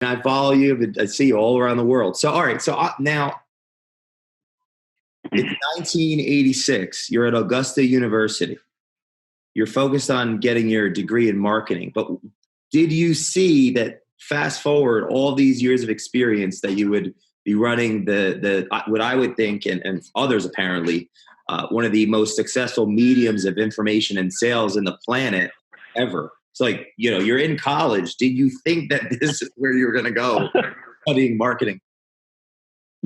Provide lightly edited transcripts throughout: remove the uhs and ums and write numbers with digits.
I follow you, but I see you all around the world. So, all right. So now it's 1986. You're at Augusta University. You're focused on getting your degree in marketing. But did you see that fast forward all these years of experience that you would be running the what I would think, and others apparently, one of the most successful mediums of information and sales in the planet ever? It's like, you're in college. Did you think that this is where you were going to go studying marketing?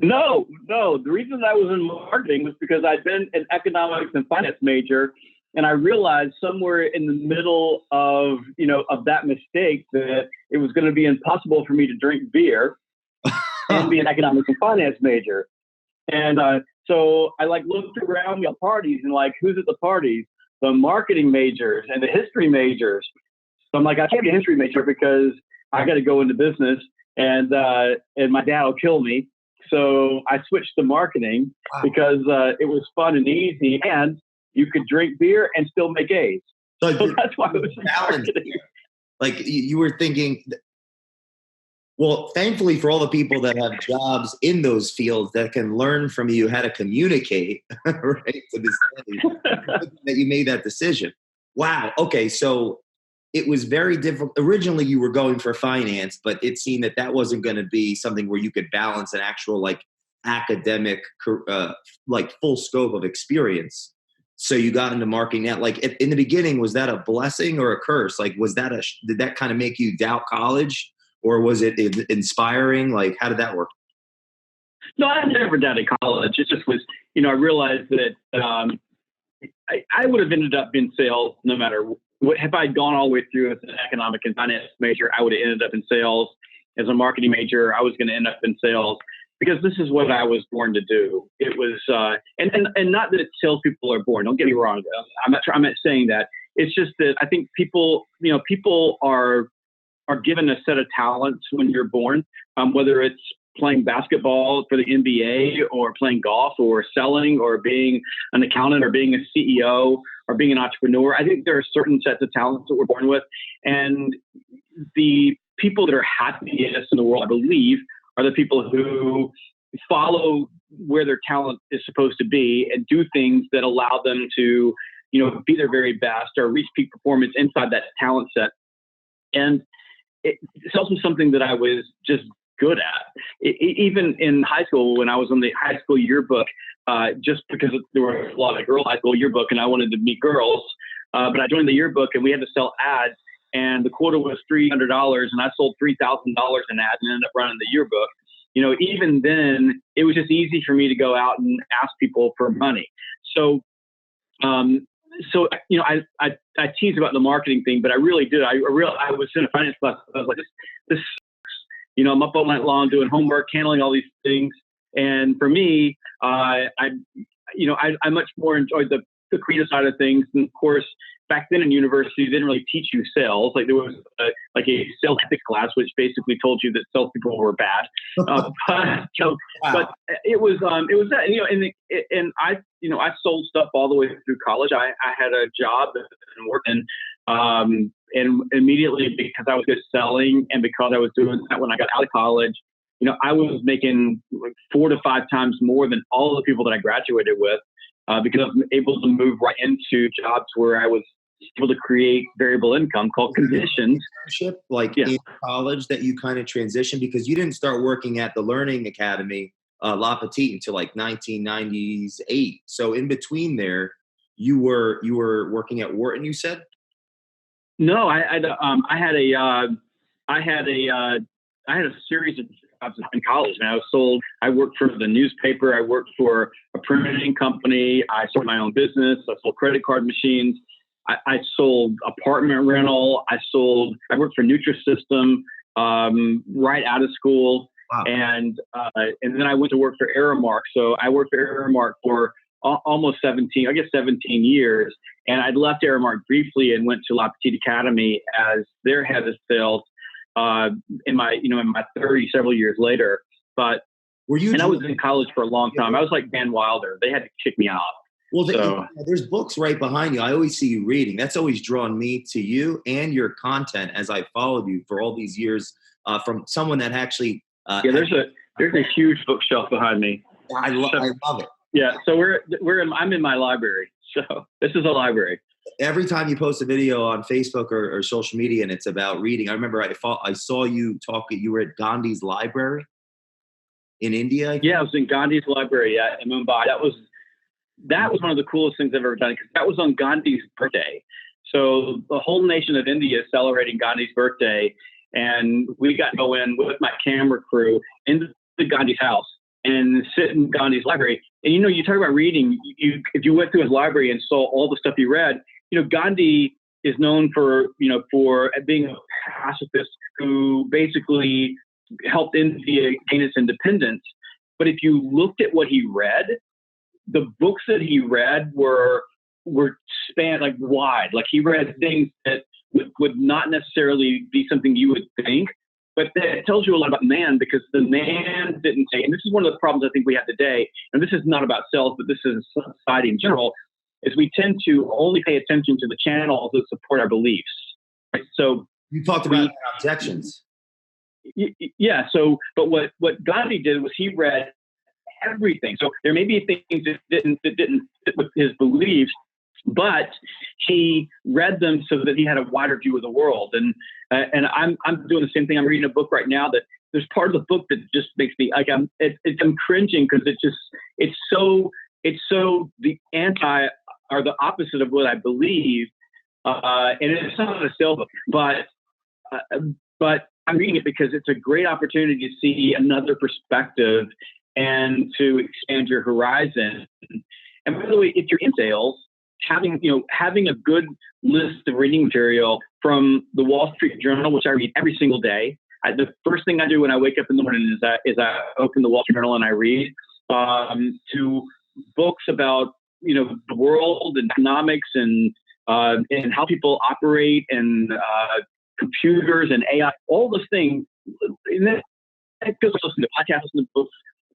No. The reason I was in marketing was because I'd been an economics and finance major, and I realized somewhere in the middle of that mistake that it was going to be impossible for me to drink beer and be an economics and finance major. And so I looked around me at parties and who's at the parties? The marketing majors and the history majors. So I'm like, I can't be a history major because I got to go into business, and my dad will kill me. So I switched to marketing. Wow. Because it was fun and easy, and you could drink beer and still make A's. So that's why it was marketing. Like you were thinking, well, thankfully for all the people that have jobs in those fields that can learn from you how to communicate, right, to this day, that you made that decision. Wow. Okay. So it was very difficult. Originally, you were going for finance, but it seemed that wasn't going to be something where you could balance an actual academic, full scope of experience. So you got into marketing. Now, in the beginning, was that a blessing or a curse? Did that kind of make you doubt college, or was it inspiring? How did that work? No, I never doubted college. It just was, I realized that I would have ended up in sales no matter what. If I'd gone all the way through as an economic and finance major, I would have ended up in sales. As a marketing major, I was going to end up in sales because this is what I was born to do. It was, and not that salespeople are born. Don't get me wrong. I'm not saying that. It's just that I think people are given a set of talents when you're born, whether it's playing basketball for the NBA or playing golf or selling or being an accountant or being a CEO or being an entrepreneur. I think there are certain sets of talents that we're born with. And the people that are happiest in the world, I believe, are the people who follow where their talent is supposed to be and do things that allow them to, be their very best or reach peak performance inside that talent set. And it's also something that I was just good at. Even in high school, when I was on the high school yearbook, just because there were a lot of girl high school yearbook and I wanted to meet girls, but I joined the yearbook and we had to sell ads, and the quota was $300, and I sold $3,000 in ads and ended up running the yearbook. Even then, it was just easy for me to go out and ask people for money. So I tease about the marketing thing, but I really did. I was in a finance class. I was like, this sucks. I'm up all night long doing homework, handling all these things. And for me, I much more enjoyed the creative side of things. And of course, back then in university, they didn't really teach you sales. There was a sales ethics class, which basically told you that salespeople were bad. But it was that, and I sold stuff all the way through college. I had a job and worked and immediately, because I was good at selling and because I was doing that when I got out of college, I was making 4 to 5 times more than all the people that I graduated with, because I was able to move right into jobs where I was able to create variable income called commissions. In college that you kind of transitioned, because you didn't start working at the Learning Academy, La Petite, until 1998. So in between there, you were working at Wharton, you said? No, I had a series of jobs in college, and I worked for the newspaper. I worked for a printing company. I started my own business. I sold credit card machines. I sold apartment rental. I worked for Nutrisystem right out of school. Wow. And then I went to work for Aramark. So I worked for Aramark for almost 17 years. And I'd left Aramark briefly and went to La Petite Academy as their head of sales in my 30s, several years later. But I was in college for a long time. I was like Van Wilder. They had to kick me out. Well, there's books right behind you. I always see you reading. That's always drawn me to you and your content as I followed you for all these years from someone that actually. Yeah, there's a huge bookshelf behind me. I love it. Yeah, so I'm in my library. So this is a library. Every time you post a video on Facebook or social media and it's about reading, I remember I saw you talk. You were at Gandhi's library in India. Yeah, I was in Gandhi's library in Mumbai. That was one of the coolest things I've ever done, because that was on Gandhi's birthday. So the whole nation of India is celebrating Gandhi's birthday, and we got to go in with my camera crew into Gandhi's house and sit in Gandhi's library. And, you talk about reading, if you went through his library and saw all the stuff he read, Gandhi is known for being a pacifist who basically helped India gain its independence. But if you looked at what he read, the books that he read were spanned like wide. Like he read things that would not necessarily be something you would think, but it tells you a lot about man, because the man didn't say, and this is one of the problems I think we have today, and this is not about sales, but this is society in general, is we tend to only pay attention to the channels that support our beliefs. Right? So you talked about objections. Yeah. So, but what Gandhi did was he read everything. So there may be things that didn't fit with his beliefs, but he read them so that he had a wider view of the world. And I'm doing the same thing. I'm reading a book right now that there's part of the book that just makes me like I'm cringing, because it's so the anti or the opposite of what I believe. And it's not a sales book, but I'm reading it because it's a great opportunity to see another perspective and to expand your horizon. And by the way, if you're in sales, having a good list of reading material from the Wall Street Journal, which I read every single day. The first thing I do when I wake up in the morning is I open the Wall Street Journal and I read, to books about the world and economics and how people operate and computers and AI, all those things. And then it goes listen to podcasts, listen to books.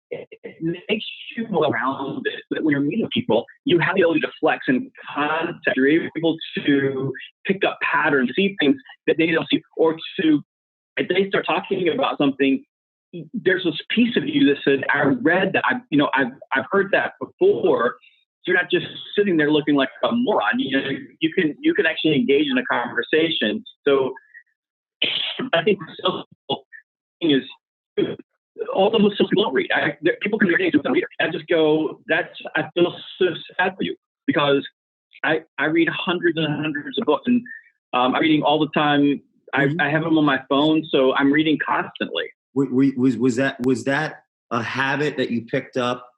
It makes you go around it. That when you're meeting people, you have the ability to flex and contact. You're able to pick up patterns, see things that they don't see, or to, if they start talking about something, there's this piece of you that said, I read that, I've heard that before. So you're not just sitting there looking like a moron. You can actually engage in a conversation. So I think the sales thing is, all the Muslims don't read. People can read don't read. I just go, I feel so sad for you, because I read hundreds and hundreds of books, and I'm reading all the time. I have them on my phone, so I'm reading constantly. Was that a habit that you picked up?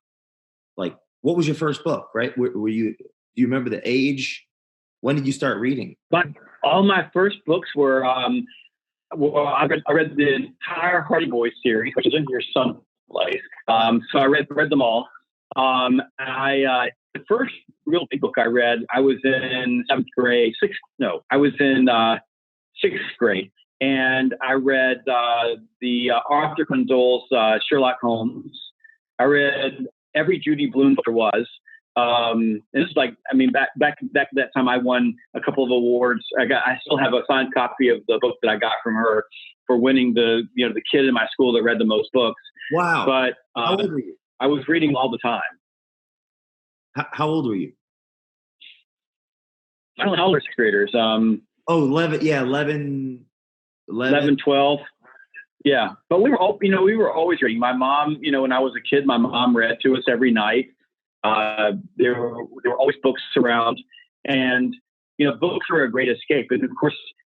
Like, what was your first book? Right? Do you remember the age? When did you start reading? But all my first books were. Well, I read the entire Hardy Boys series, which is in here someplace. So I read them all. The first real big book I read, I was in sixth grade, and I read the Arthur Conan Doyle's Sherlock Holmes. I read every Judy Blume book there was. And this is back at that time I won a couple of awards. I still have a signed copy of the book that I got from her for winning the kid in my school that read the most books. Wow. But how old were you? I was reading all the time. How old were you? I don't know, older sixth graders. 11. Yeah. 11, 12. Yeah. But we were always reading. My mom, when I was a kid, my mom read to us every night. There were always books around, and books were a great escape. And of course,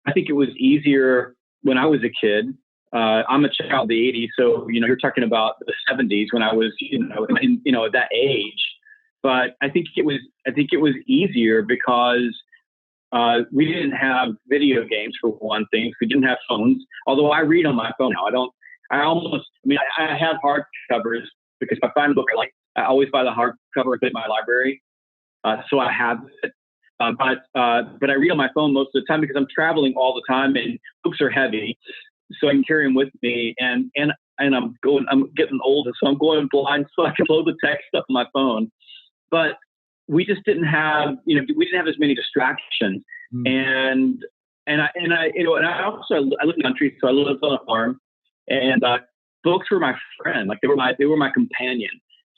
I think it was easier when I was a kid. I'm a child of the '80s, so you're talking about the '70s when I was at that age. But I think it was easier because we didn't have video games for one thing. We didn't have phones. Although I read on my phone now, I have hardcovers because if I find a book I like, I always buy the hardcover in my library, so I have it. But I read on my phone most of the time because I'm traveling all the time, and books are heavy, so I can carry them with me. And I'm getting old, so I'm going blind, so I can load the text up on my phone. But we just didn't have, we didn't have as many distractions, and I also I live in the country, so I lived on a farm, and books were my friend. Like they were my companion.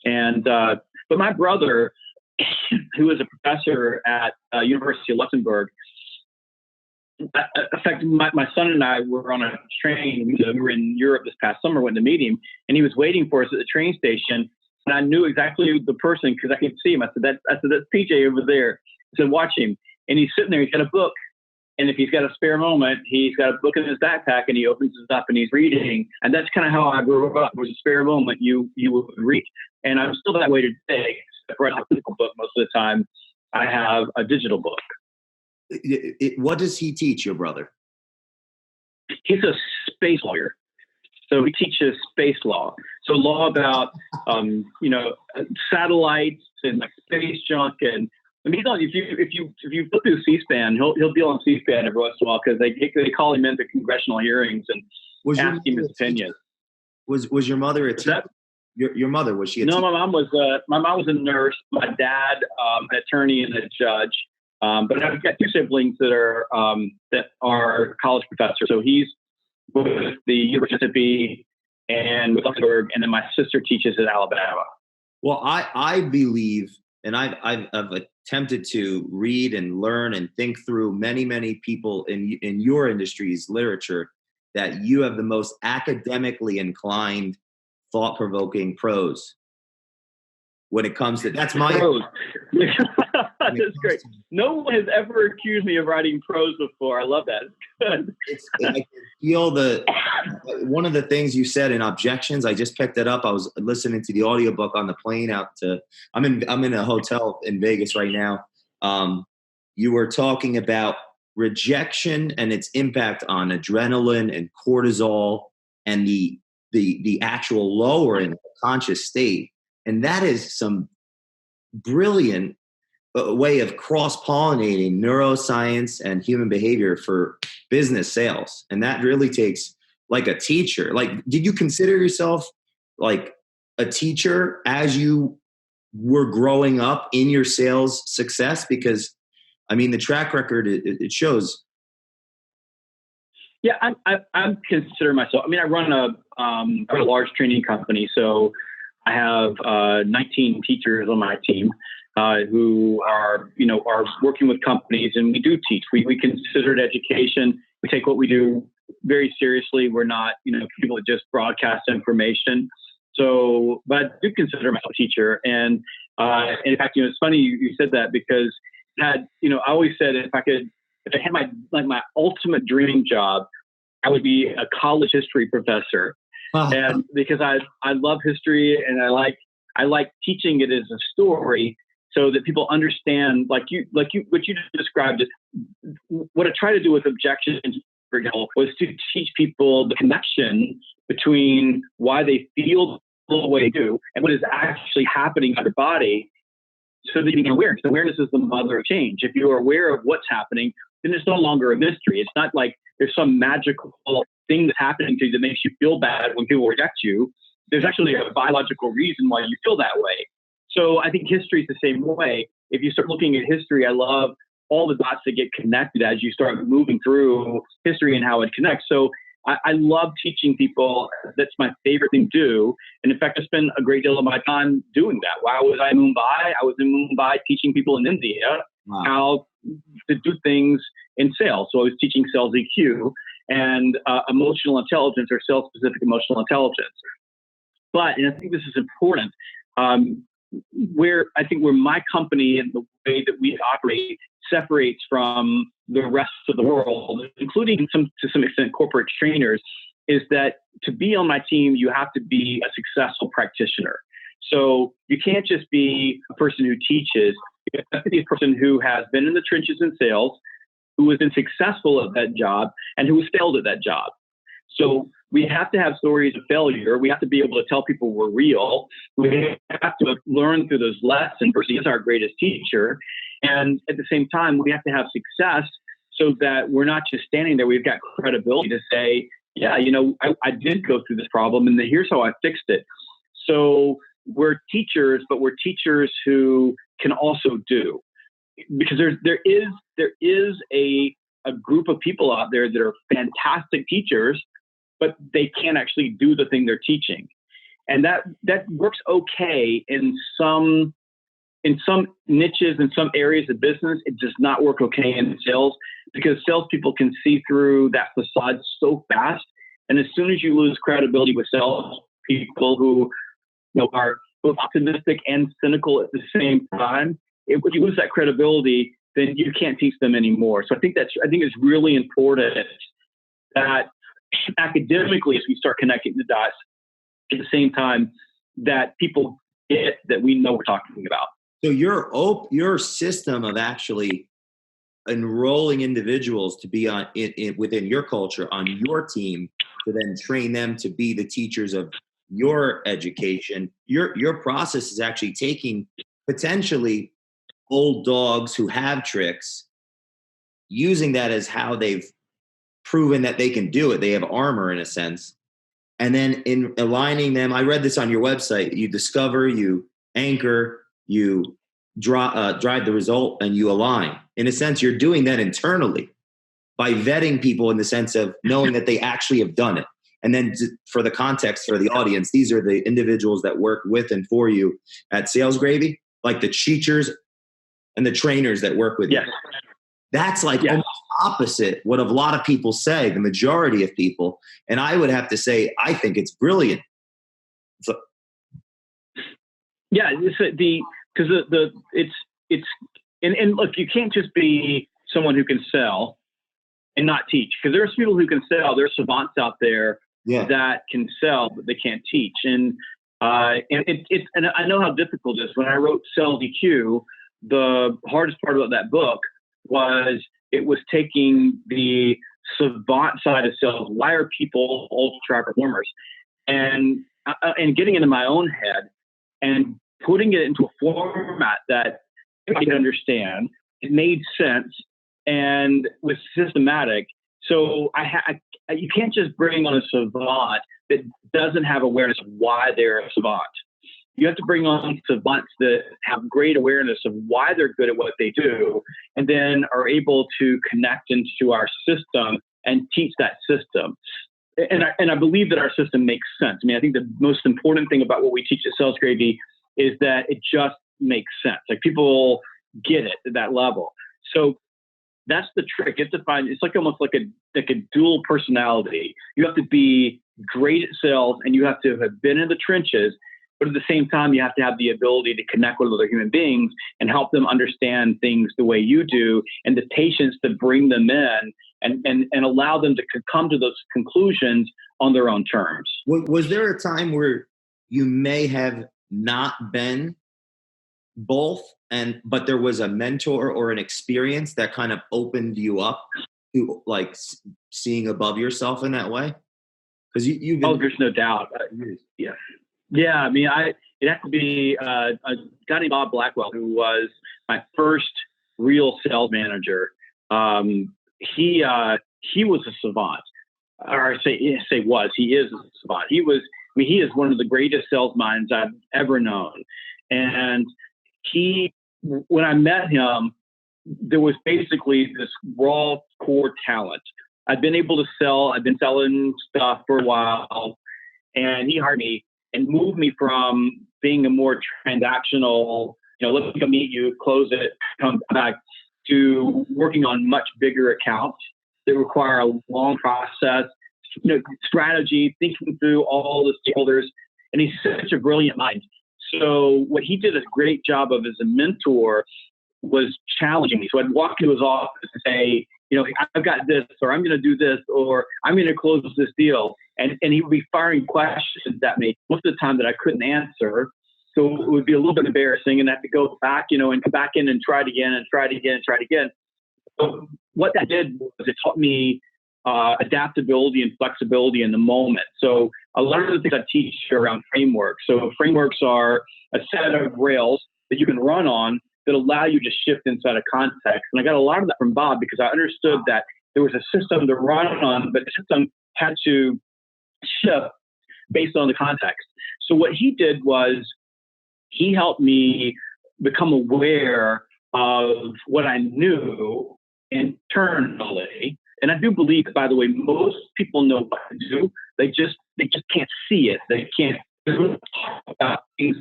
And but my brother, who was a professor at University of Luxembourg, in fact, my son and I were on a train. We were in Europe this past summer, went to meet him, and he was waiting for us at the train station. And I knew exactly the person because I could see him. I said, that's PJ over there. I said, watch him. And he's sitting there. He's got a book. And if he's got a spare moment, he's got a book in his backpack and he opens it up and he's reading. And that's kind of how I grew up. It was a spare moment you would read. And I'm still that way today. Except for I have a physical book most of the time. I have a digital book. What does he teach, your brother? He's a space lawyer. So he teaches space law. So law about, satellites and like space junk. And I mean, if you look through C-SPAN, he'll be on C-SPAN every once in a while because they call him into congressional hearings and ask him his opinion. Was your mother a teacher? Your mother, was she a teacher? No, my mom was a nurse. My dad, an attorney and a judge. But I've got two siblings that are college professors. So he's with the University of Mississippi and with Luxembourg, and then my sister teaches at Alabama. Well, I believe, and I've attempted to read and learn and think through many people in your industry's literature, that you have the most academically inclined, thought-provoking prose. When it comes to that's my prose. That's great. No one has ever accused me of writing prose before. I love that. It's good. I can feel one of the things you said in Objections. I just picked it up. I was listening to the audiobook on the plane I'm in a hotel in Vegas right now. You were talking about rejection and its impact on adrenaline and cortisol and the actual lowering of the conscious state. And that is some brilliant way of cross-pollinating neuroscience and human behavior for business sales. And that really takes like a teacher. Like, did you consider yourself like a teacher as you were growing up in your sales success? Because I mean, the track record, it shows. Yeah, I'm considering myself. I mean, I run a large training company, so I have 19 teachers on my team who are working with companies, and we do teach. We consider it education. We take what we do very seriously. We're not, people that just broadcast information. So, but I do consider myself a teacher. And in fact, it's funny you said that because I always said if I had my ultimate dream job, I would be a college history professor. And because I love history and I like teaching it as a story so that people understand, what you just described. What I try to do with Objections, for example, was to teach people the connection between why they feel the way they do and what is actually happening in their body, so that you can awareness. Awareness is the mother of change. If you are aware of what's happening, then it's no longer a mystery. It's not like there's some magical thing that's happening to you that makes you feel bad when people reject you. There's actually a biological reason why you feel that way. So I think history is the same way. If you start looking at history, I love all the dots that get connected as you start moving through history and how it connects. So I love teaching people. That's my favorite thing to do. And in fact, I spend a great deal of my time doing that. While was I in Mumbai? I was in Mumbai teaching people in India how to do things in sales. So I was teaching sales EQ and emotional intelligence, or sales-specific emotional intelligence. But, and I think this is important, where my company and the way that we operate separates from the rest of the world, including to some extent corporate trainers, is that to be on my team, you have to be a successful practitioner. So you can't just be a person who teaches. You have to be a person who has been in the trenches in sales, who has been successful at that job, and who has failed at that job. So we have to have stories of failure. We have to be able to tell people we're real. We have to learn through those lessons. He is our greatest teacher. And at the same time, we have to have success so that we're not just standing there. We've got credibility to say, yeah, I did go through this problem and here's how I fixed it. So we're teachers, but we're teachers who can also do. Because there is a a group of people out there that are fantastic teachers, but they can't actually do the thing they're teaching. And that works okay in some niches, in some areas of business. It does not work okay in sales, because salespeople can see through that facade so fast. And as soon as you lose credibility with salespeople who are both optimistic and cynical at the same time, if you lose that credibility, then you can't teach them anymore. So I think it's really important that academically, as we start connecting the dots, at the same time that people get that we know we're talking about. So your system of actually enrolling individuals to be on within your culture on your team, to then train them to be the teachers of your education. Your process is actually taking potentially old dogs who have tricks, using that as how they've proven that they can do it. They have armor in a sense. And then in aligning them, I read this on your website, you discover, you anchor, you drive the result, and you align. In a sense, you're doing that internally by vetting people in the sense of knowing that they actually have done it. And then for the context for the audience, these are the individuals that work with and for you at Sales Gravy, like the teachers and the trainers that work with you. That's like almost opposite what a lot of people say, the majority of people. And I would have to say, I think it's brilliant. So, and look, you can't just be someone who can sell and not teach, because there's people who can sell. There's savants out there that can sell, but they can't teach. And I know how difficult it is. When I wrote Sales EQ, the hardest part about that book was it was taking the savant side of sales. Why are people ultra performers? And getting into my own head and putting it into a format that I could understand. It made sense and was systematic. So you can't just bring on a savant that doesn't have awareness of why they're a savant. You have to bring on savants that have great awareness of why they're good at what they do, and then are able to connect into our system and teach that system. And I believe that our system makes sense. I mean, I think the most important thing about what we teach at Sales Gravy is that it just makes sense. Like, people get it at that level. So that's the trick. You have to find, it's like almost like a dual personality. You have to be great at sales, and you have to have been in the trenches. But at the same time, you have to have the ability to connect with other human beings and help them understand things the way you do, and the patience to bring them in and allow them to come to those conclusions on their own terms. Was there a time where you may have not been both, but there was a mentor or an experience that kind of opened you up to like seeing above yourself in that way? Because you've been. Oh, there's no doubt. Yeah. I mean, it had to be a guy named Bob Blackwell, who was my first real sales manager. He was a savant, or he is a savant. He is one of the greatest sales minds I've ever known. And when I met him, there was basically this raw core talent. I'd been able to sell. I'd been selling stuff for a while, and he hired me and moved me from being a more transactional, let me go meet you, close it, come back, to working on much bigger accounts that require a long process, strategy, thinking through all the stakeholders. And he's such a brilliant mind. So what he did a great job of as a mentor was challenging me. So I'd walk into his office and say, I've got this, or I'm going to do this, or I'm going to close this deal. And he would be firing questions at me most of the time that I couldn't answer. So it would be a little bit embarrassing, and I have to go back, and come back in and try it again and try it again and try it again. So what that did was it taught me adaptability and flexibility in the moment. So a lot of the things I teach are around frameworks. So frameworks are a set of rails that you can run on that allow you to shift inside a context. And I got a lot of that from Bob, because I understood that there was a system to run on, but the system had to shift based on the context. So what he did was he helped me become aware of what I knew internally. And I do believe, by the way, most people know what to do. They just can't see it. They can't talk about things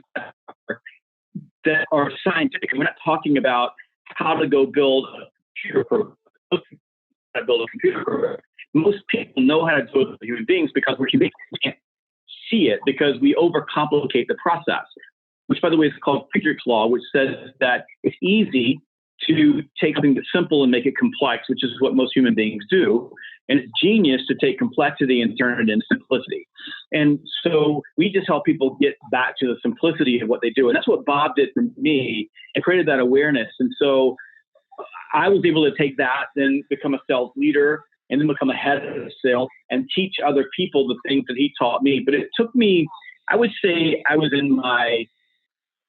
that are scientific. We're not talking about how to go build a computer program. How to build a computer program. Most people know how to do it with human beings because we're human beings. We can't see it because we overcomplicate the process, which, by the way, is called Friedrich's Law, which says that it's easy to take something that's simple and make it complex, which is what most human beings do. And it's genius to take complexity and turn it into simplicity. And so we just help people get back to the simplicity of what they do. And that's what Bob did for me and created that awareness. And so I was able to take that, then become a sales leader, and then become a head of sales and teach other people the things that he taught me. But it took me, I would say I was in my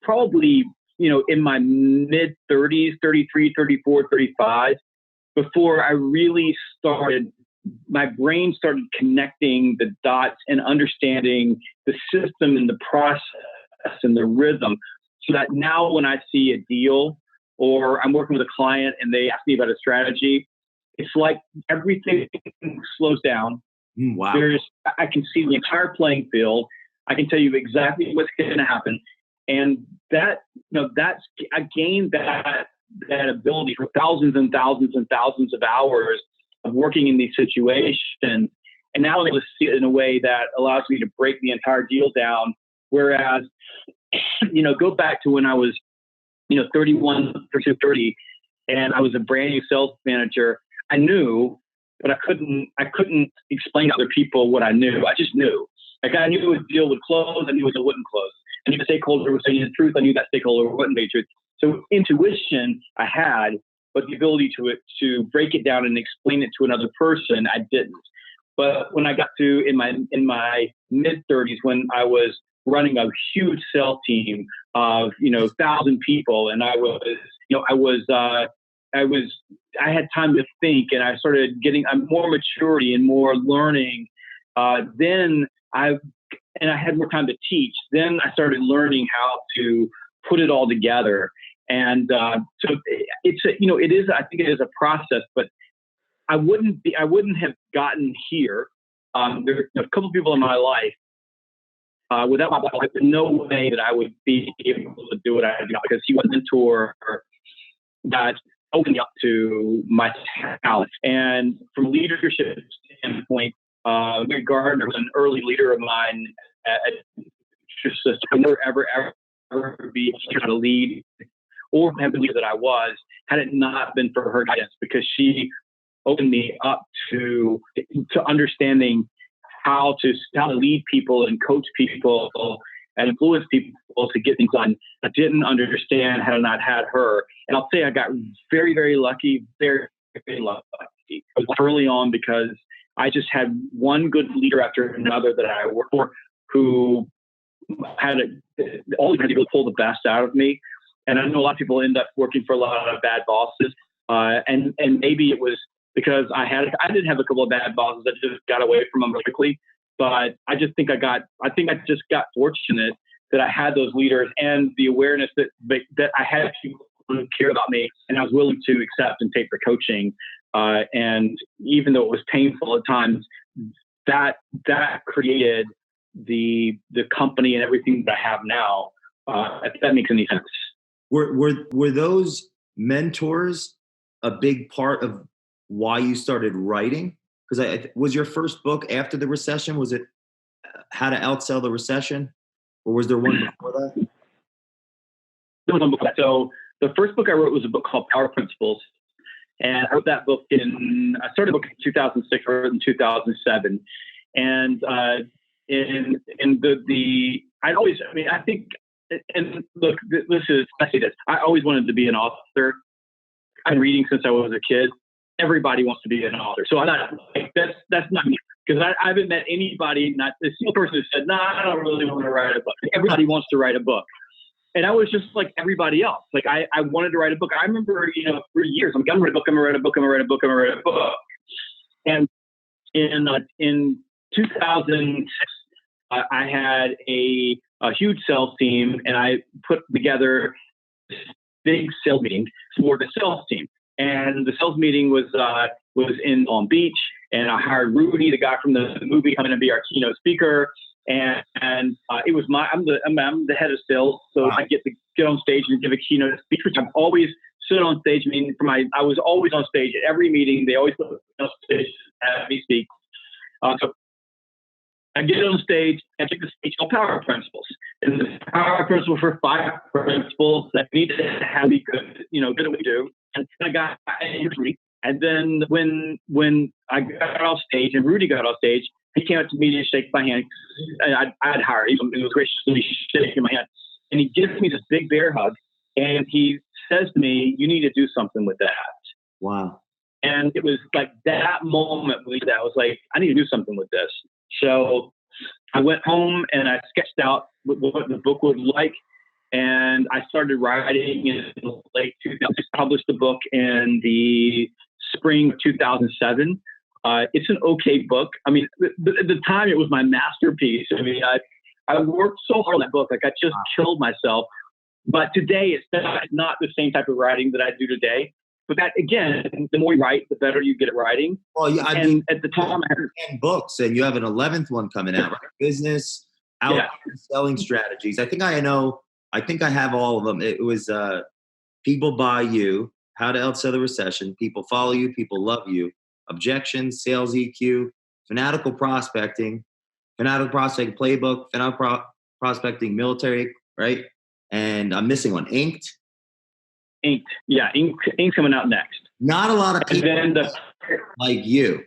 probably, in my mid 30s, 33, 34, 35, before I really started, my brain started connecting the dots and understanding the system and the process and the rhythm. So that now when I see a deal or I'm working with a client and they ask me about a strategy, it's like everything slows down. Wow. I can see the entire playing field. I can tell you exactly what's going to happen. And I gained that ability for thousands and thousands and thousands of hours of working in these situations. And now I'm able to see it in a way that allows me to break the entire deal down. Whereas, go back to when I was, 31 to 30, and I was a brand new sales manager. I knew, but I couldn't explain to other people what I knew. I just knew. Like I knew a deal would close. I knew it wouldn't close. I knew the stakeholder was saying the truth. I knew that stakeholder wouldn't be truth. So intuition I had, but the ability to break it down and explain it to another person, I didn't. But when I got to in my mid 30s, when I was running a huge sales team of 1,000 people, and I had time to think, and I started getting more maturity and more learning. Then I had more time to teach. Then I started learning how to put it all together. And so it is. I think it is a process, but I wouldn't have gotten here. There are a couple of people in my life. Without my life, there's no way that I would be able to do what I do now, because he was a mentor that opened me up to my talent. And from a leadership standpoint, Gary Gardner was an early leader of mine at System. I would never, ever be able to lead or have the leader that I was had it not been for her guidance, because she opened me up to understanding how to lead people and coach people and influence people to get things done. I didn't understand had I not had her. And I'll say I got very, very lucky, very, very lucky. It was early on because I just had one good leader after another that I worked for who had always been able to pull the best out of me. And I know a lot of people end up working for a lot of bad bosses. And maybe it was because I did have a couple of bad bosses that just got away from them really quickly. But I think I just got fortunate that I had those leaders and the awareness that I had people who cared about me, and I was willing to accept and take the coaching. And even though it was painful at times, that created the company and everything that I have now. If that makes any sense. Were those mentors a big part of why you started writing? Because was your first book after the recession? Was it How to Outsell the Recession, or was there one before that? There was one before that. So the first book I wrote was a book called Power Principles, and I wrote that book I started the book in 2006, I wrote it in 2007, and I always wanted to be an author. I've been reading since I was a kid. Everybody wants to be an author. So I'm not, that's not me, because I haven't met anybody, not a single person who said, no, I don't really want to write a book. Everybody wants to write a book. And I was just like everybody else. Like I wanted to write a book. I remember, for years, I'm going to write a book, I'm going to write a book, I'm going to write a book, I'm going to write a book. And in 2006, I had a huge sales team, and I put together this big sales meeting for the sales team. And the sales meeting was in Palm Beach, and I hired Rudy, the guy from the movie, coming to be our keynote speaker. And it was I'm the head of sales, so I get to get on stage and give a keynote speech, which I've always stood on stage. I mean, I was always on stage at every meeting. They always put me on stage to have me speak. So I get on stage and take the speech on power principles. And the power principle for 5 principles that need to have me good, good at what we do. And I got Rudy. And then when I got off stage and Rudy got off stage, he came up to me to shake my hand. I'd hired him. He was graciously shaking my hand. And he gives me this big bear hug. And he says to me, "You need to do something with that." Wow. And it was like that moment that I was like, I need to do something with this. So I went home and I sketched out what the book would like. And I started writing in late 2000. I published the book in the spring of 2007. It's an okay book. I mean, at the time it was my masterpiece. I mean, I worked so hard on that book. Like I just killed myself. But today it's not the same type of writing that I do today. But that, again, the more you write, the better you get at writing. Well, yeah, I mean, at the time, I had 10 books, and you have an 11th one coming out, right? Business, selling strategies. I think I have all of them. It was People Buy You, How to Outsell the Recession, People Follow You, People Love You, Objections, Sales EQ, Fanatical Prospecting Playbook, Fanatical Prospecting Military, right? And I'm missing one, Inked. Yeah, Ink's coming out next. Not a lot of people like you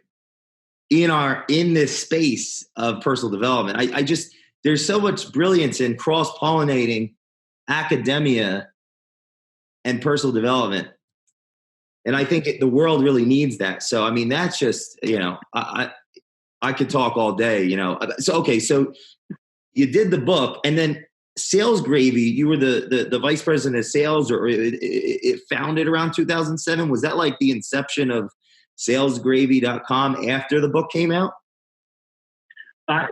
in this space of personal development. I just, there's so much brilliance in cross-pollinating academia and personal development. And I think the world really needs that. So, I mean, that's just, I could talk all day, So you did the book, and then Sales Gravy, you were the vice president of sales, or it founded around 2007. Was that like the inception of salesgravy.com after the book came out?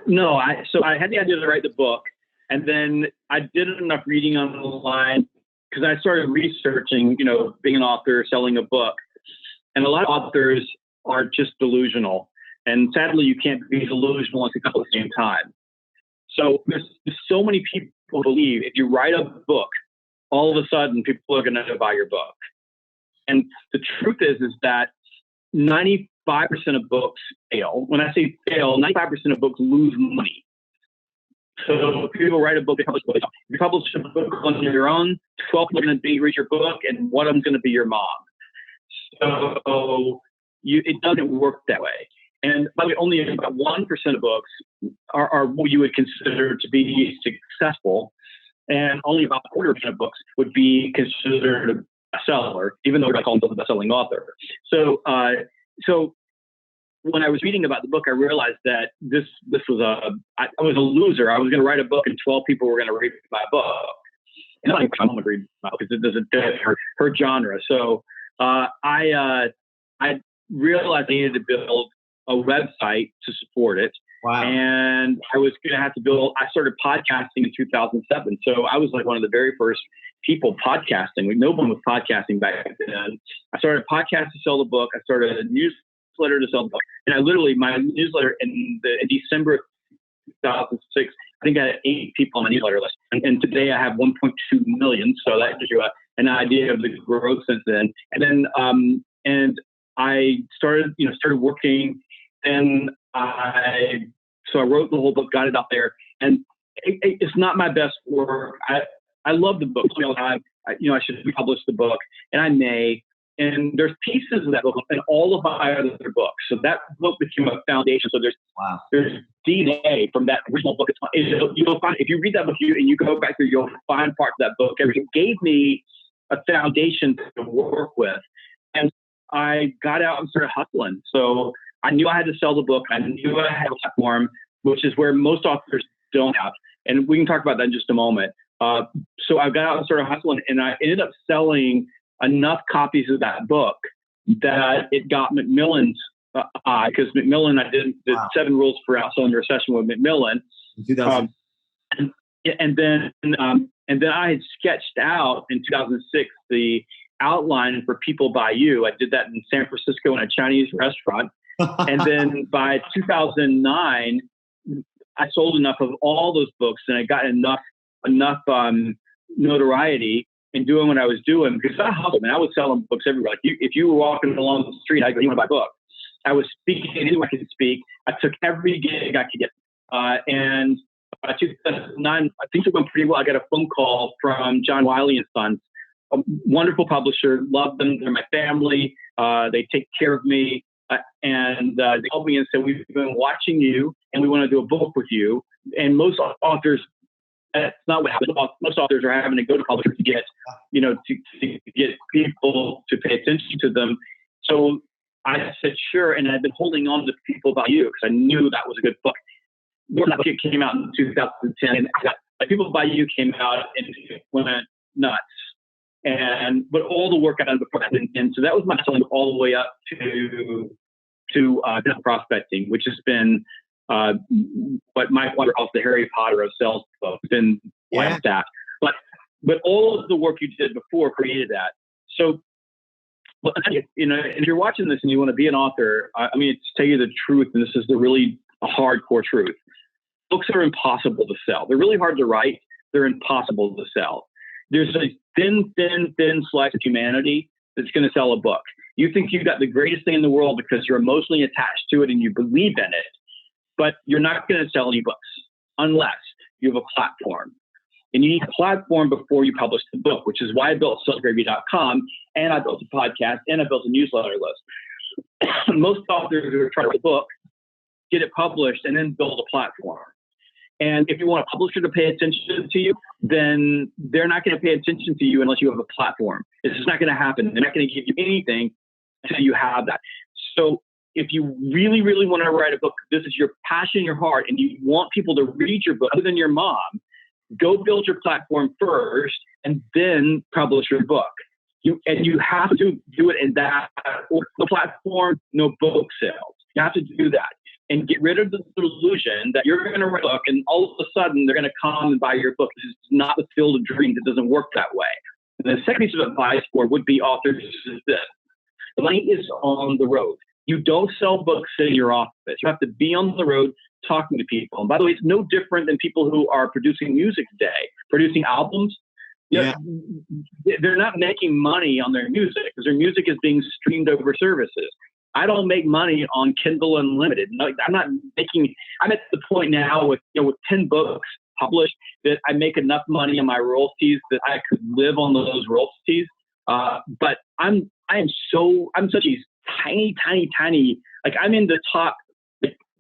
No, so I had the idea to write the book, and then I did enough reading online because I started researching, being an author, selling a book. And a lot of authors are just delusional. And sadly, you can't be delusional and successful at the same time. So there's so many people believe if you write a book, all of a sudden people are going to buy your book. And the truth is that 95% of books fail. When I say fail, 95% of books lose money. So if people write a book, they publish a book. If you publish a book on your own, 12 people are going to read your book, and one of them's going to be your mom. So it doesn't work that way. And by the way, only about 1% of books are what you would consider to be successful, and only about 1/4% of books would be considered a bestseller, even though I call them a best-selling author. So when I was reading about the book, I realized that this was I was a loser. I was going to write a book, and 12 people were going to read my book. And I don't want to read my book because it doesn't fit her genre. So I realized I needed to build a website to support it. Wow. And I was going to have to I started podcasting in 2007. So I was like one of the very first people podcasting. No one was podcasting back then. I started a podcast to sell the book. I started a newsletter to sell the book. And my newsletter in December of 2006, I think I had 8 people on my newsletter list. And today I have 1.2 million. So that gives you an idea of the growth since then. And then, and I started working, and I wrote the whole book, got it out there, and it's not my best work. I love the book. I should republish the book, and I may. And there's pieces of that book in all of my other books. So that book became a foundation. So there's DNA from that original book. You'll find, if you read that book and you go back through, you'll find parts of that book. It gave me a foundation to work with. And I got out and started hustling. So I knew I had to sell the book. I knew I had a platform, which is where most authors don't have. And we can talk about that in just a moment. So I got out and started hustling, and I ended up selling enough copies of that book that it got Macmillan's eye, because Macmillan, I did the 7 Rules for Outselling the Recession with Macmillan. In 2000. And then I had sketched out in 2006 the outline for People by You. I did that in San Francisco in a Chinese restaurant. And then by 2009, I sold enough of all those books, and I got enough notoriety in doing what I was doing, because I hustled, man. I was selling books everywhere. Like if you were walking along the street, I go, you want to buy a book? I was speaking anywhere I could speak. I took every gig I could get. And by 2009, I think it went pretty well. I got a phone call from John Wiley and Sons, a wonderful publisher. Love them. They're my family. They take care of me. And they called me and said, we've been watching you, and we want to do a book with you. And most authors, that's not what happens. Most authors are having to go to publishers to get, to get people to pay attention to them. So I said, sure. And I've been holding on to People by You because I knew that was a good book. That book came out in 2010. And People by You came out and it went nuts. But all the work I done before that. And so that was my selling all the way up to prospecting, which has been what Mike Water calls the Harry Potter of sales books. It's been like that. But all of the work you did before created that. So, if you're watching this and you want to be an author, to tell you the truth, and this is the really hardcore truth, books are impossible to sell. They're really hard to write. They're impossible to sell. There's a thin slice of humanity that's going to sell a book. You think you've got the greatest thing in the world because you're emotionally attached to it and you believe in it, but you're not going to sell any books unless you have a platform. And you need a platform before you publish the book, which is why I built salesgravy.com, and I built a podcast, and I built a newsletter list. Most authors who are trying to write a book get it published and then build a platform. And if you want a publisher to pay attention to you, then they're not going to pay attention to you unless you have a platform. It's just not going to happen. They're not going to give you anything until you have that. So if you really, really want to write a book, this is your passion in your heart, and you want people to read your book other than your mom, go build your platform first and then publish your book. You have to do it in that, no platform, no book sales. You have to do that and get rid of the illusion that you're going to write a book and all of a sudden they're going to come and buy your book. This is not the field of dreams. It doesn't work that way. And the second piece of advice for would-be authors is this. The money is on the road. You don't sell books in your office. You have to be on the road talking to people. And by the way, it's no different than people who are producing music today, producing albums. Yeah. They're not making money on their music because their music is being streamed over services. I don't make money on Kindle Unlimited. No, I'm at the point now with 10 books published that I make enough money on my royalties that I could live on those royalties. But I'm such a tiny, like I'm in the top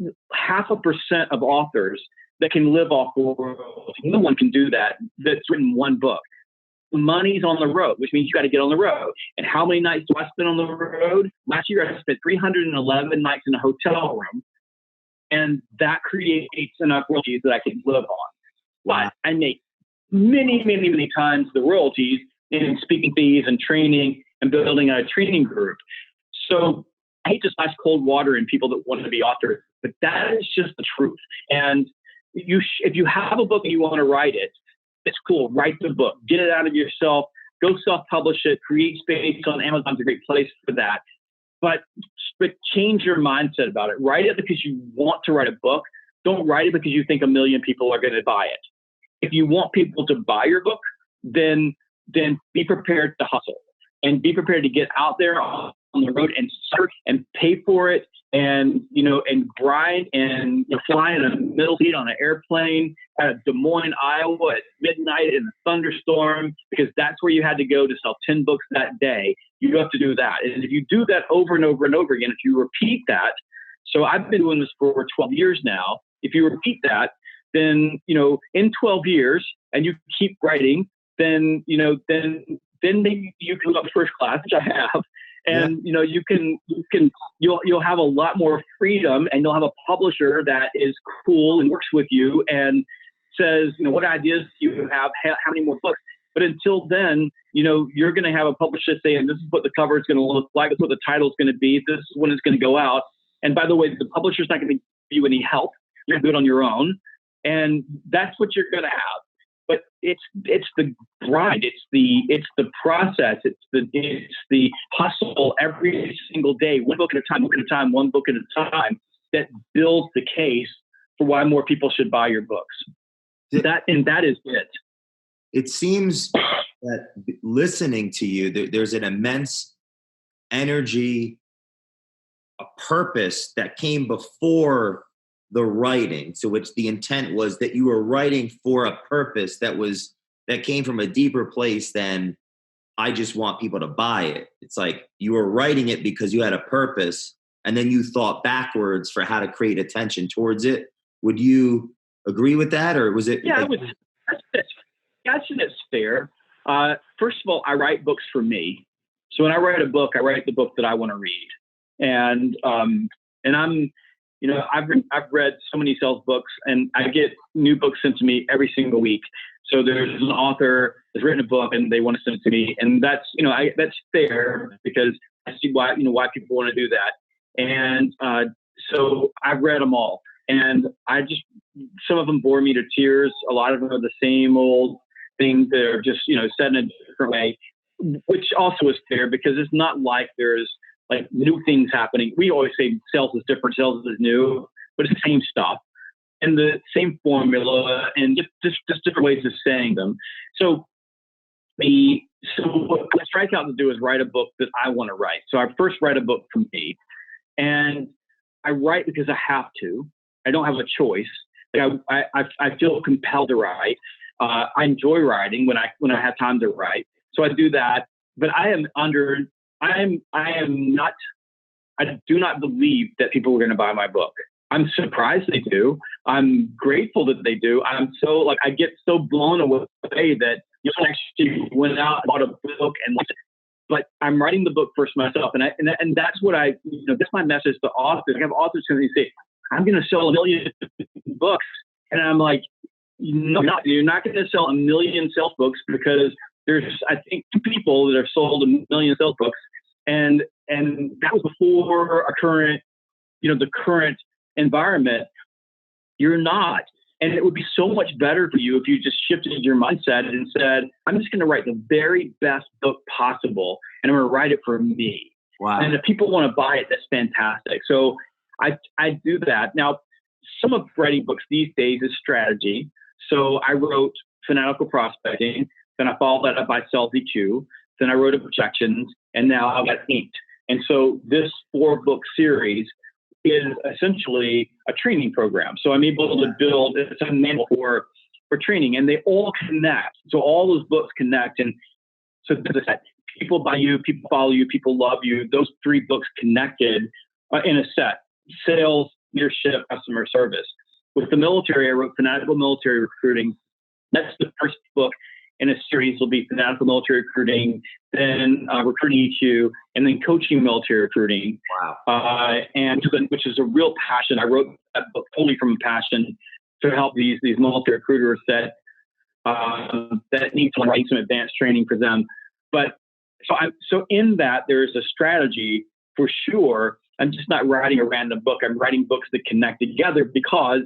0.5% of authors that can live off royalties. No one can do that. That's written one book. Money's on the road, which means you got to get on the road. And how many nights do I spend on the road? Last year, I spent 311 nights in a hotel room, and that creates enough royalties that I can live on. Wow. I make many times the royalties in speaking fees and training and building a training group. So I hate to splash cold water in people that want to be authors, but that is just the truth. And if you have a book and you want to write it, it's cool. Write the book. Get it out of yourself. Go self-publish it. Create space on Amazon's a great place for that. But change your mindset about it. Write it because you want to write a book. Don't write it because you think 1 million people are going to buy it. If you want people to buy your book, then be prepared to hustle and be prepared to get out there on the road and search and pay for it and grind and fly in a middle seat on an airplane at Des Moines, Iowa at midnight in a thunderstorm, because that's where you had to go to sell 10 books that day. You have to do that. And if you do that over and over and over again, if you repeat that, so I've been doing this for 12 years now. If you repeat that, then, in 12 years and you keep writing, then maybe you can go up first class, which I have. And, you'll have a lot more freedom, and you'll have a publisher that is cool and works with you and says, what ideas do you have? How many more books? But until then, you're going to have a publisher saying, this is what the cover is going to look like. This is what the title is going to be. This is when it's going to go out. And by the way, the publisher's not going to give you any help. You're going to do it on your own. And that's what you're going to have. But it's the grind, it's the process, it's the hustle every single day, one book at a time, one book at a time, that builds the case for why more people should buy your books. That is it. It seems that listening to you, there's an immense energy, a purpose that came before the writing. So which the intent was that you were writing for a purpose that came from a deeper place than I just want people to buy it. It's like you were writing it because you had a purpose, and then you thought backwards for how to create attention towards it. Would you agree with that, or was it? Yeah, that's fair. First of all, I write books for me. So when I write a book, I write the book that I want to read. And I'm, I've read so many sales books, and I get new books sent to me every single week. So there's an author that's written a book and they want to send it to me, and that's, that's fair because I see why people want to do that. And so I've read them all, and some of them bore me to tears. A lot of them are the same old things that are just, said in a different way, which also is fair because it's not like there's like new things happening. We always say sales is different, sales is new, but it's the same stuff and the same formula and just different ways of saying them. So what I strike out to do is write a book that I want to write. So I first write a book for me, and I write because I have to. I don't have a choice. I feel compelled to write. I enjoy writing when I have time to write. So I do that, but I do not believe that people are going to buy my book. I'm surprised they do. I'm grateful that they do. I get so blown away that actually went out and bought a book but I'm writing the book first myself. And that's what that's my message to authors. I have authors who say, I'm going to sell 1 million books. And I'm like, no, you're not going to sell 1 million sales books because there's, I think, 2 people that have sold 1 million sales books. And that was before the current environment. You're not. And it would be so much better for you if you just shifted your mindset and said, I'm just going to write the very best book possible, and I'm going to write it for me. Wow. And if people want to buy it, that's fantastic. So I do that. Now, some of writing books these days is strategy. So I wrote Fanatical Prospecting, then I followed that up by Sales EQ, then I wrote Objections, and now I've got Inked. And so this 4-book series is essentially a training program. So I'm able to build a manual for training, and they all connect. So all those books connect. And so people buy you, people follow you, people love you. Those 3 books connected in a set: sales, leadership, customer service. With the military, I wrote Fanatical Military Recruiting. That's the first book in a series. Will be Fanatical Military Recruiting, then Recruiting EQ, and then Coaching Military Recruiting. Wow. Which is a real passion. I wrote that book totally from a passion to help these military recruiters that need to write some advanced training for them. But so in that there is a strategy for sure. I'm just not writing a random book. I'm writing books that connect together because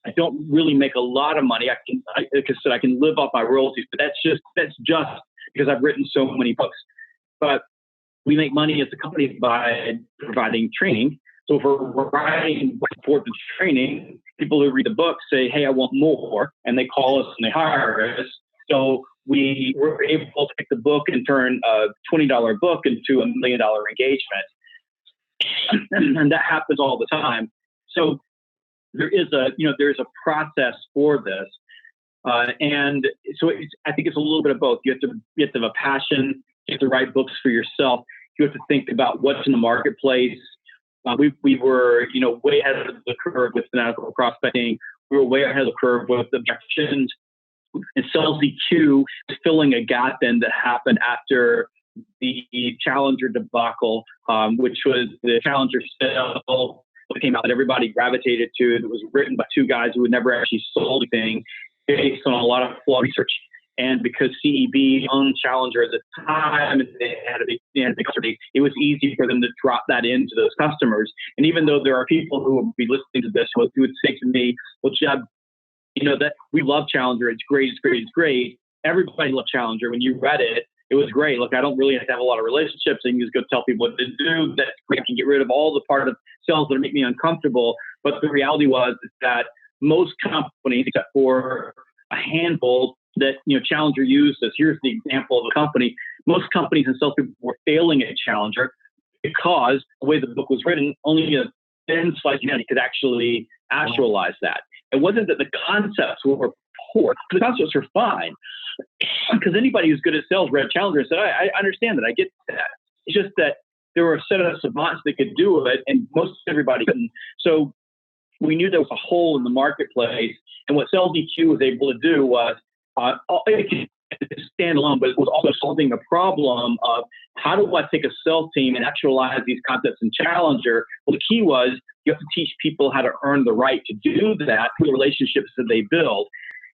I don't really make a lot of money. Like I said, I can live off my royalties, but that's just because I've written so many books. But we make money as a company by providing training. So if we're writing for the training, people who read the book say, hey, I want more. And they call us and they hire us. So we were able to take the book and turn a $20 book into $1 million engagement. And that happens all the time. So there's a process for this. And so I think it's a little bit of both. You have to have a passion. You have to write books for yourself. You have to think about what's in the marketplace. We were, way ahead of the curve with Fanatical Prospecting. We were way ahead of the curve with Objections. And Sales EQ is filling a gap in that happened after the Challenger debacle, which was the Challenger sale that came out that everybody gravitated to. It was written by 2 guys who had never actually sold anything, based on a lot of flawed research. And because CEB owned Challenger at the time, and they had a big customer, it was easy for them to drop that into those customers. And even though there are people who will be listening to this who would say to me, well, Jeb, that we love Challenger. It's great. It's great. It's great. Everybody loved Challenger. When you read it, it was great. Look, I don't really have to have a lot of relationships. I can just go tell people what to do. That's great. I can get rid of all the part of sales that make me uncomfortable. But the reality was that most companies, except for a handful that Challenger used as, here's the example of a company. Most companies and salespeople were failing at Challenger because the way the book was written, only a thin slice of humanity could actually actualize that. It wasn't that the concepts were poor. The concepts were fine. Because anybody who's good at sales read Challenger and said, I understand that, I get that. It's just that there were a set of savants that could do it, and most everybody couldn't. So we knew there was a hole in the marketplace, and what Sales EQ was able to do was it could stand alone, but it was also solving a problem of how do I take a sales team and actualize these concepts in Challenger? Well, the key was you have to teach people how to earn the right to do that through the relationships that they build.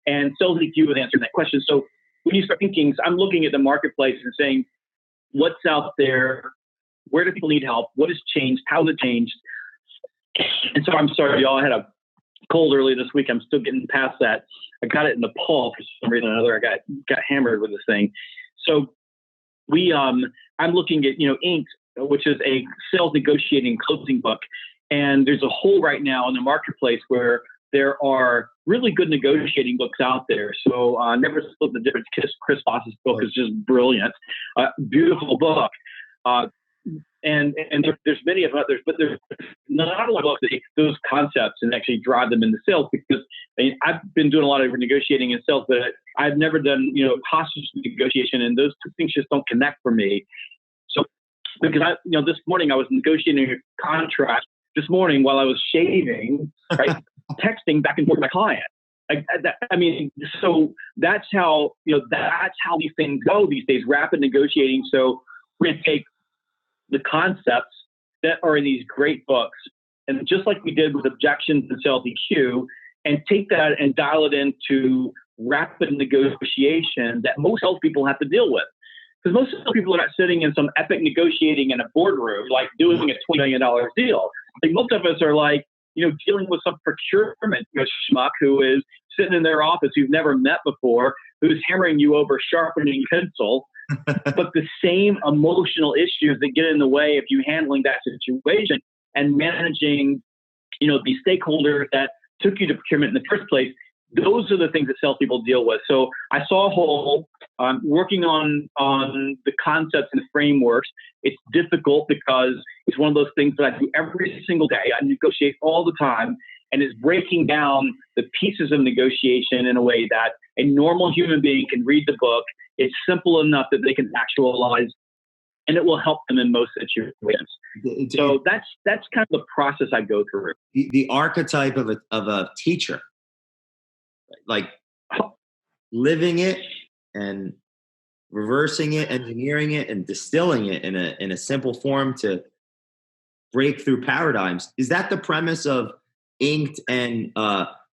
And Sales EQ was answering that question. So when you start thinking, I'm looking at the marketplace and saying, what's out there? Where do people need help? What has changed? How has it changed? And so I'm sorry, y'all. I had a cold early this week. I'm still getting past that. I got it in the paw for some reason or another. I got hammered with this thing. So I'm looking at, Inked, which is a sales negotiating closing book. And there's a hole right now in the marketplace where there are really good negotiating books out there. So Never Split the Difference, Chris Voss's book is just brilliant. Beautiful book. And there's many of others, but there's not a lot of books that take those concepts and actually drive them into sales, because I've been doing a lot of negotiating in sales, but I've never done, hostage negotiation, and those two things just don't connect for me. So because this morning I was negotiating a contract this morning while I was shaving, right? Texting back and forth with my client. So that's how, that's how these things go these days, rapid negotiating. So we're going to take the concepts that are in these great books, and just like we did with objections and sales EQ, and take that and dial it into rapid negotiation that most salespeople have to deal with. Because most salespeople are not sitting in some epic negotiating in a boardroom, like doing a $20 million deal. Like most of us are like, dealing with some procurement schmuck who is sitting in their office who've never met before, who's hammering you over sharpening pencil. But the same emotional issues that get in the way of you handling that situation and managing, the stakeholders that took you to procurement in the first place, those are the things that salespeople deal with. So I saw a hole working on the concepts and frameworks. It's difficult because it's one of those things that I do every single day. I negotiate all the time, and it's breaking down the pieces of negotiation in a way that a normal human being can read the book. It's simple enough that they can actualize, and it will help them in most situations. So that's kind of the process I go through. The archetype of a teacher, like living it and reversing it, engineering it, and distilling it in a simple form to break through paradigms. Is that the premise of Inked and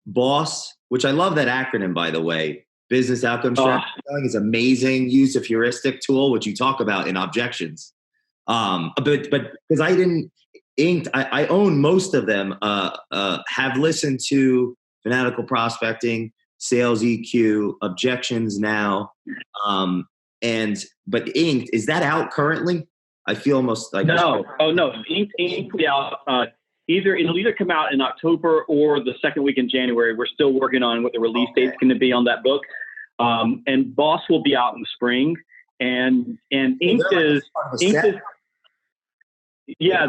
BOSS, which I love that acronym, by the way? Business outcome strategy is amazing. Use of heuristic tool, which you talk about in objections. But because I didn't Inked, I own most of them. Have listened to Fanatical Prospecting, Sales EQ, Objections now, but Inked, is that out currently? I feel almost like no. Inked out. It'll either come out in October or the second week in January. We're still working on what the release date's going to be on that book. And BOSS will be out in the spring. And Inked is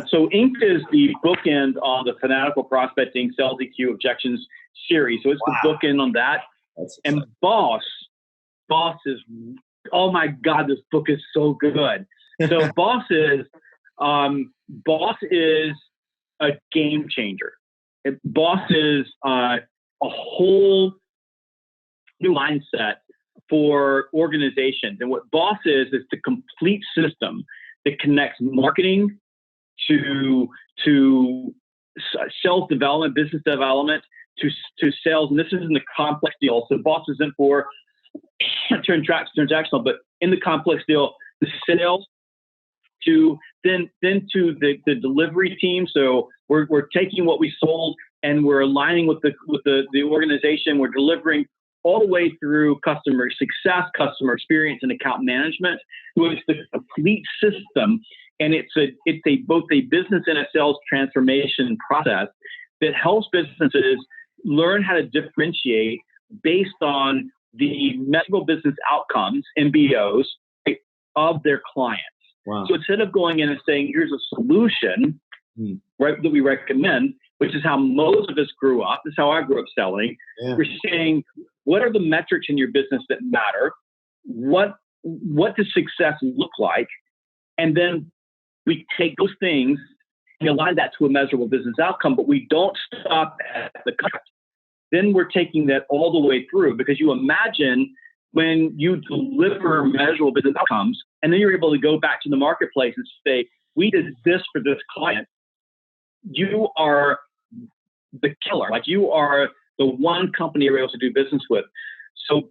so Inked is the bookend on the Fanatical Prospecting, Sales EQ, Objections series. So it's the bookend on that. And BOSS is, oh my God, this book is so good. So BOSS is a game changer. BOSS is a whole new mindset for organizations. And what BOSS is the complete system that connects marketing to sales development, business development, to sales. And this is in the complex deal. So BOSS isn't for transactional, but in the complex deal, the sales to then to the delivery team. So we're taking what we sold and we're aligning with the organization. We're delivering all the way through customer success, customer experience, and account management. So it's the complete system, and it's both a business and a sales transformation process that helps businesses learn how to differentiate based on the measurable business outcomes, MBOs, right, of their clients. Wow. So instead of going in and saying, here's a solution, right, that we recommend, which is how most of us grew up, this is how I grew up selling, we're saying, what are the metrics in your business that matter? What does success look like? And then we take those things and align that to a measurable business outcome, but we don't stop at the cut. Then we're taking that all the way through, because you imagine when you deliver measurable business outcomes, and then you're able to go back to the marketplace and say, we did this for this client. You are the killer. Like, you are the one company you're able to do business with. So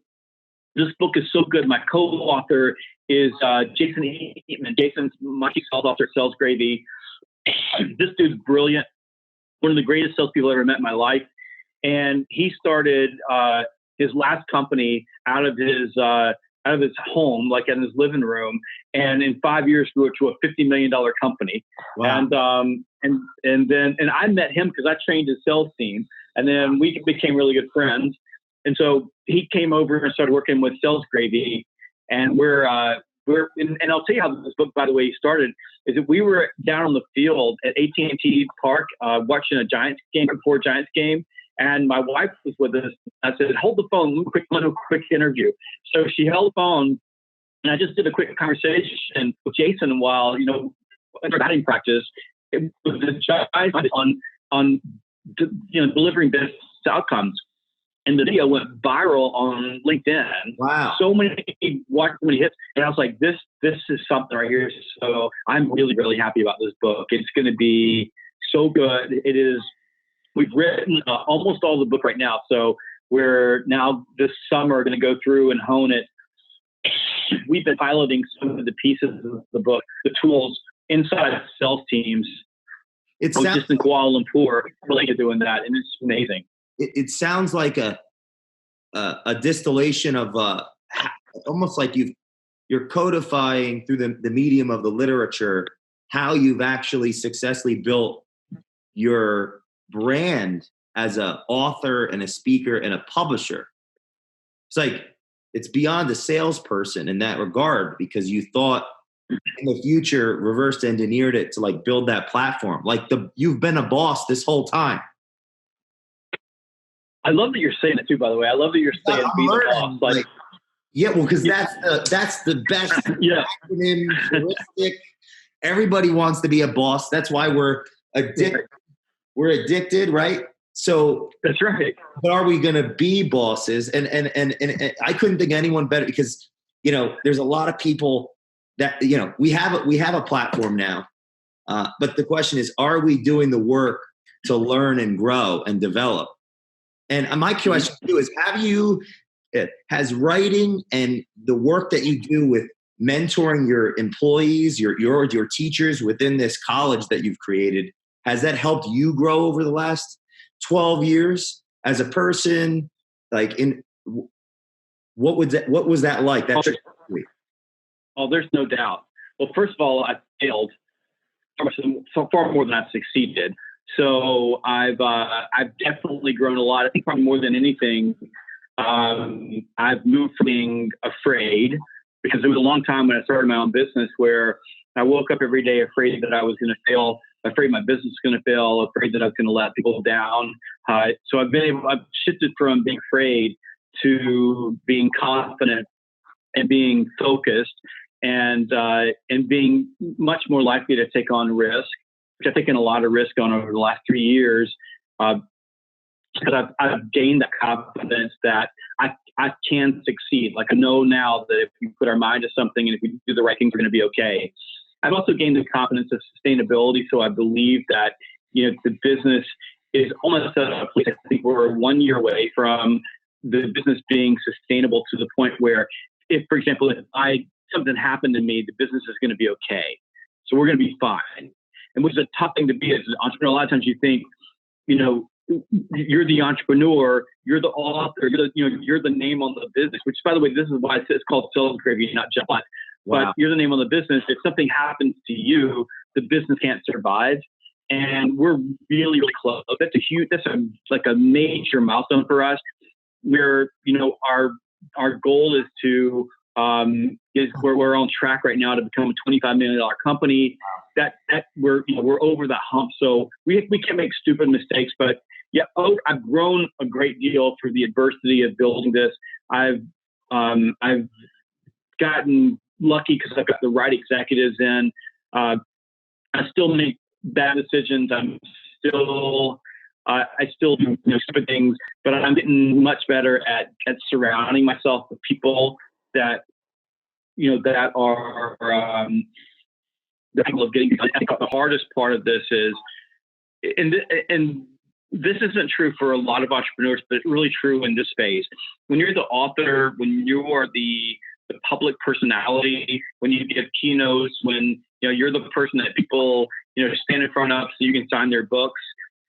this book is so good. My co-author is Jason Eatman. Jason's my chief sales officer at Sales Gravy. This dude's brilliant. One of the greatest salespeople I ever met in my life. And he started his last company out of his home, like in his living room, and in 5 years grew it to a $50 million company. Wow. And I met him because I trained his sales team, and then we became really good friends. And so he came over and started working with Sales Gravy, and and I'll tell you how this book, by the way, started. Is that we were down on the field at AT&T Park watching a Giants game, before Giants game. And my wife was with us. I said, hold the phone, quick interview. So she held the phone, and I just did a quick conversation with Jason while, in batting practice. It was the Giants on delivering business outcomes. And the video went viral on LinkedIn. Wow. So many hits. And I was like, this is something right here. So I'm really, really happy about this book. It's going to be so good. It is. We've written almost all the book right now. So we're now this summer going to go through and hone it. We've been piloting some of the pieces of the book, the tools inside sales teams. It's just in Kuala Lumpur, really doing that. And it's amazing. It sounds like a distillation of almost like you're codifying through the medium of the literature how you've actually successfully built your brand as an author and a speaker and a publisher. It's beyond a salesperson in that regard, because you thought in the future reverse engineered it to build that platform. You've been a boss this whole time. I love that you're saying it too, by the way. I love that you're saying be the boss. Because that's the best acronym, heuristic. Everybody wants to be a boss. That's why we're addicted. We're addicted, right? So that's right. But are we going to be bosses? And I couldn't think of anyone better, because there's a lot of people that we have a platform now, but the question is, are we doing the work to learn and grow and develop? And my question to you is, has writing and the work that you do with mentoring your employees, your teachers within this college that you've created, has that helped you grow over the last 12 years as a person? What was that like? There's no doubt. Well, first of all, I failed far more than I've succeeded. So I've definitely grown a lot. I think probably more than anything, I've moved from being afraid, because it was a long time when I started my own business where I woke up every day afraid that I was going to fail, afraid my business was going to fail, afraid that I was going to let people down. So I've shifted from being afraid to being confident and being focused and being much more likely to take on risk, which I've taken a lot of risk on over the last 3 years. Because I've gained that confidence that I can succeed. I know now that if we put our mind to something and if we do the right things, we're going to be okay. I've also gained the confidence of sustainability. So I believe that, the business is almost at a place. I think we're 1 year away from the business being sustainable to the point where if, for example, something happened to me, the business is going to be okay. So we're going to be fine. And which is a tough thing to be as an entrepreneur. A lot of times you think, you're the entrepreneur, you're the author, you're the name on the business, which, by the way, this is why it's called Sales Gravy, not just one. Wow. But you're the name on the business. If something happens to you, the business can't survive. And we're really, really close. That's a major milestone for us. We're, our goal is to, we're on track right now to become a $25 million company. That we're over that hump. So we can't make stupid mistakes, but yeah, I've grown a great deal through the adversity of building this. I've gotten lucky because I've got the right executives in. I still make bad decisions. I still do stupid things, but I'm getting much better at surrounding myself with people that are the people of getting. I think the hardest part of this is, and this isn't true for a lot of entrepreneurs, but it's really true in this space. When you're the author, when you are the public personality, when you give keynotes, when you're the person that people stand in front of so you can sign their books,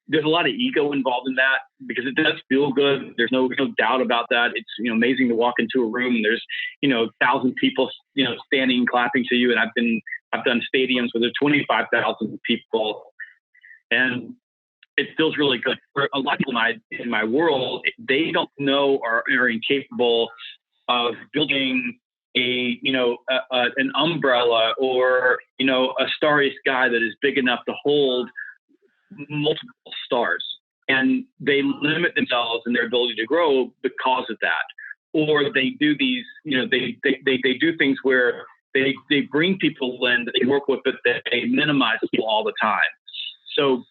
there's a lot of ego involved in that because it does feel good. There's no doubt about that. It's amazing to walk into a room and there's 1,000 people standing and clapping to you, and I've done stadiums where there's 25,000 people, and it feels really good. For a lot of people in my world, they don't know or are incapable of building an umbrella or a starry sky that is big enough to hold multiple stars, and they limit themselves in their ability to grow because of that. Or they do these, they do things where they bring people in that they work with, but they minimize people all the time. So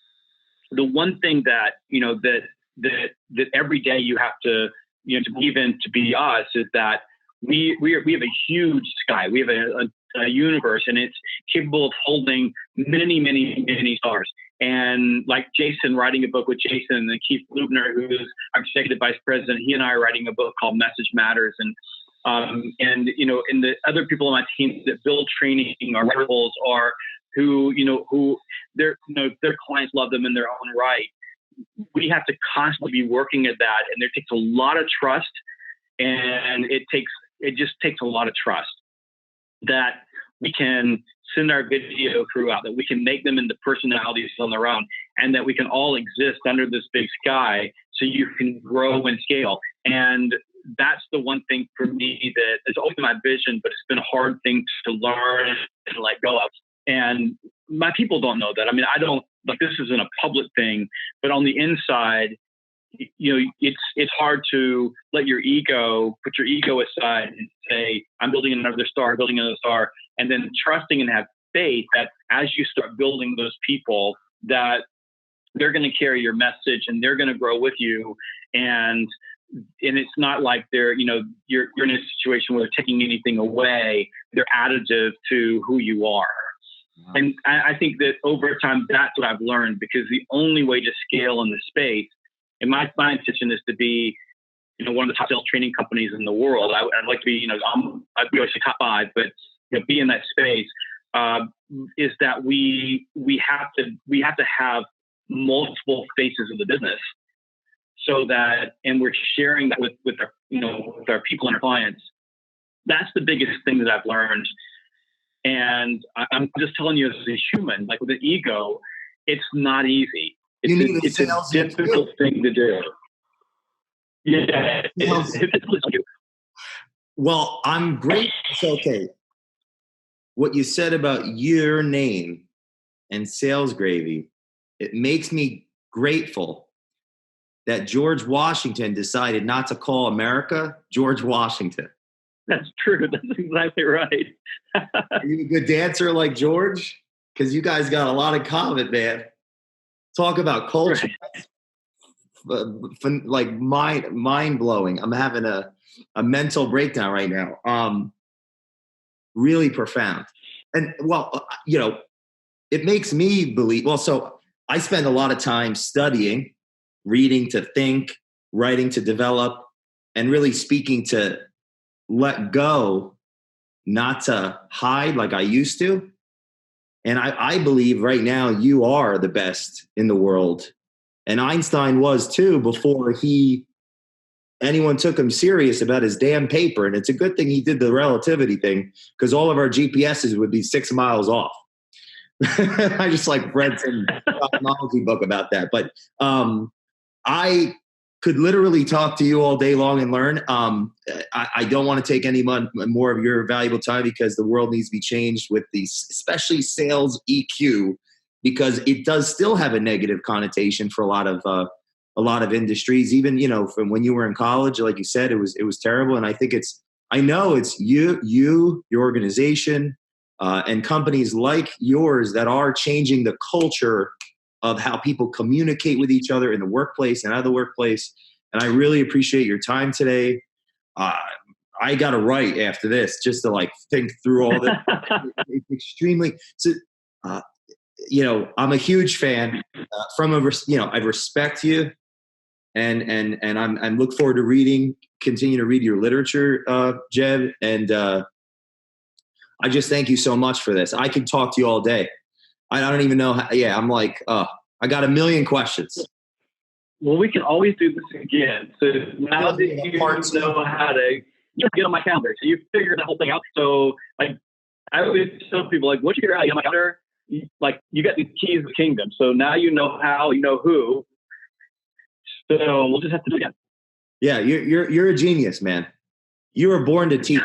the one thing that that every day you have to to believe in to be us is that we have a huge sky. We have a universe, and it's capable of holding many, many, many stars. And like Jason, writing a book with Jason and Keith Lubner, who's our executive vice president, he and I are writing a book called Message Matters. And and the other people on my team that build training or articles are who their clients love them in their own right. We have to constantly be working at that, and there takes a lot of trust, and it just takes a lot of trust that we can send our video crew out, that we can make them into personalities on their own, and that we can all exist under this big sky so you can grow and scale. And that's the one thing for me that is always my vision, but it's been a hard thing to learn and let go of. And my people don't know that. I mean, I don't, this isn't a public thing, but on the inside, it's hard to let put your ego aside and say, I'm building another star, and then trusting and have faith that as you start building those people, that they're going to carry your message and they're going to grow with you. And it's not like you're in a situation where they're taking anything away. They're additive to who you are. Wow. And I think that over time, that's what I've learned, because the only way to scale in the space, and my intention is to be, one of the top sales training companies in the world. I'd like to be, I'd be obviously top 5, but be in that space. Is that we have to have multiple faces of the business, so that, and we're sharing that with our with our people and our clients. That's the biggest thing that I've learned. And I'm just telling you, as a human, like with an ego, it's not easy. It's a difficult thing to do. Yeah. Well, I'm great. So, okay. What you said about your name and Sales Gravy, it makes me grateful that George Washington decided not to call America George Washington. That's true. That's exactly right. Are you a good dancer like George? Because you guys got a lot in common, man. Talk about culture. Right. Like mind blowing. I'm having a mental breakdown right now. Really profound. And well, it makes me believe. Well, so I spend a lot of time studying, reading to think, writing to develop, and really speaking to let go, not to hide like I used to. And I believe right now you are the best in the world And Einstein was too before anyone took him serious about his damn paper. And it's a good thing he did the relativity thing, because all of our GPSs would be 6 miles off. I just like read some technology book about that. But I could literally talk to you all day long and learn. I don't want to take any more of your valuable time, because the world needs to be changed with these, especially sales EQ, because it does still have a negative connotation for a lot of industries. Even, from when you were in college, like you said, it was terrible. And I think I know it's your organization, and companies like yours that are changing the culture of how people communicate with each other in the workplace and out of the workplace. And I really appreciate your time today. I got to write after this just to like think through all this. It's extremely. So, I'm a huge fan. I respect you, and I'm look forward to continue to read your literature, Jeb. And I just thank you so much for this. I could talk to you all day. I don't even know. I'm like, I got a million questions. Well, we can always do this again. So now that you know how to get on my calendar, so you figured the whole thing out. So like, I always tell people, like, once you figure out you get on my calendar, like, you got the keys to the kingdom. So now you know how, you know who. So we'll just have to do it again. Yeah, you're a genius, man. You were born to teach.